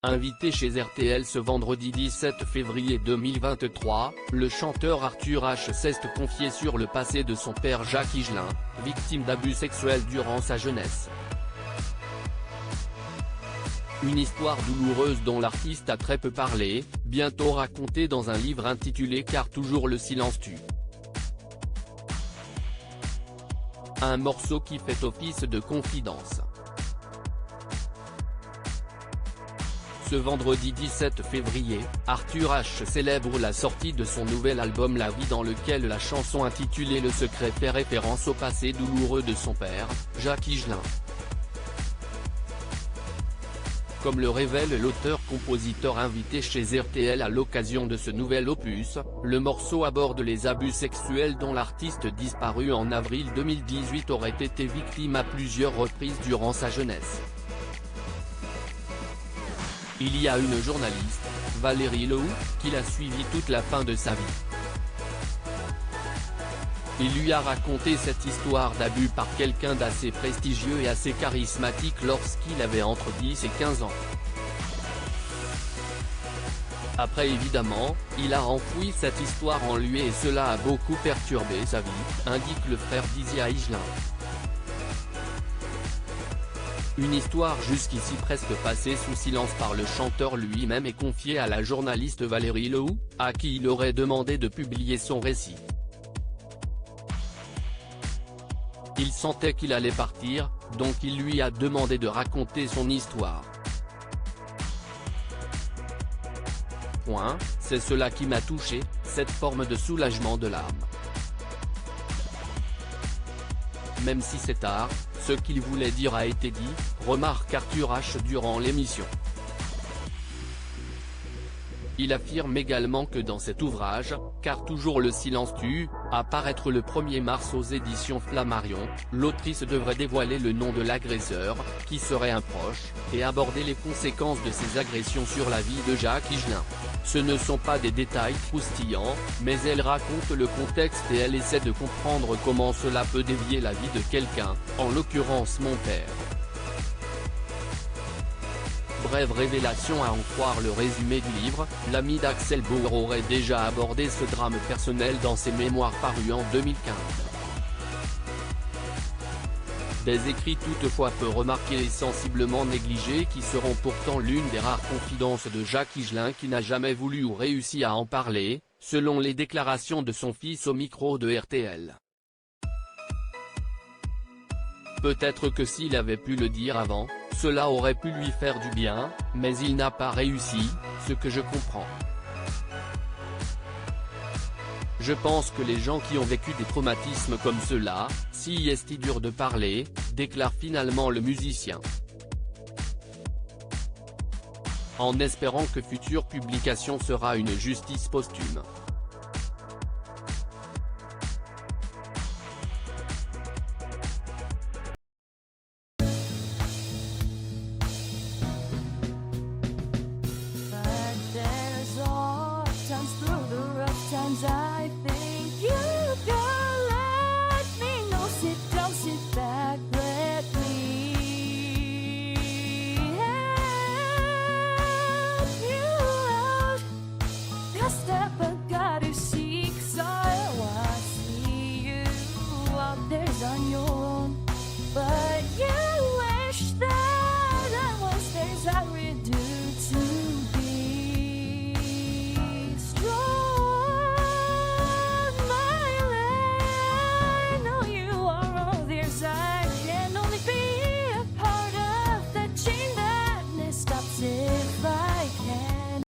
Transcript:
Invité chez RTL ce vendredi 17 février 2023, le chanteur Arthur H s'est confié sur le passé de son père Jacques Higelin, victime d'abus sexuels durant sa jeunesse. Une histoire douloureuse dont l'artiste a très peu parlé, bientôt racontée dans un livre intitulé Car toujours le silence tue. Un morceau qui fait office de confidence. Ce vendredi 17 février, Arthur H célèbre la sortie de son nouvel album La Vie, dans lequel la chanson intitulée Le Secret fait référence au passé douloureux de son père, Jacques Higelin. Comme le révèle l'auteur-compositeur invité chez RTL à l'occasion de ce nouvel opus, le morceau aborde les abus sexuels dont l'artiste disparu en avril 2018 aurait été victime à plusieurs reprises durant sa jeunesse. Il y a une journaliste, Valérie Lehoux, qui l'a suivi toute la fin de sa vie. Il lui a raconté cette histoire d'abus par quelqu'un d'assez prestigieux et assez charismatique lorsqu'il avait entre 10 et 15 ans. Après évidemment, il a enfoui cette histoire en lui et cela a beaucoup perturbé sa vie, indique le frère d'Isia Higelin. Une histoire jusqu'ici presque passée sous silence par le chanteur lui-même et confiée à la journaliste Valérie Lehoux, à qui il aurait demandé de publier son récit. Il sentait qu'il allait partir, donc il lui a demandé de raconter son histoire. C'est cela qui m'a touché, cette forme de soulagement de l'âme. Même si c'est tard, ce qu'il voulait dire a été dit, remarque Arthur H durant l'émission. Il affirme également que dans cet ouvrage, Car toujours le silence tue, à paraître le 1er mars aux éditions Flammarion, l'autrice devrait dévoiler le nom de l'agresseur, qui serait un proche, et aborder les conséquences de ces agressions sur la vie de Jacques Higelin. Ce ne sont pas des détails croustillants, mais elle raconte le contexte et elle essaie de comprendre comment cela peut dévier la vie de quelqu'un, en l'occurrence mon père. Brève révélation à en croire le résumé du livre, l'ami d'Axel Bauer aurait déjà abordé ce drame personnel dans ses mémoires parus en 2015. Des écrits toutefois peu remarqués et sensiblement négligés qui seront pourtant l'une des rares confidences de Jacques Higelin qui n'a jamais voulu ou réussi à en parler, selon les déclarations de son fils au micro de RTL. Peut-être que s'il avait pu le dire avant, cela aurait pu lui faire du bien, mais il n'a pas réussi, ce que je comprends. Je pense que les gens qui ont vécu des traumatismes comme cela, si est dur de parler, déclare finalement le musicien. En espérant que future publication sera une justice posthume.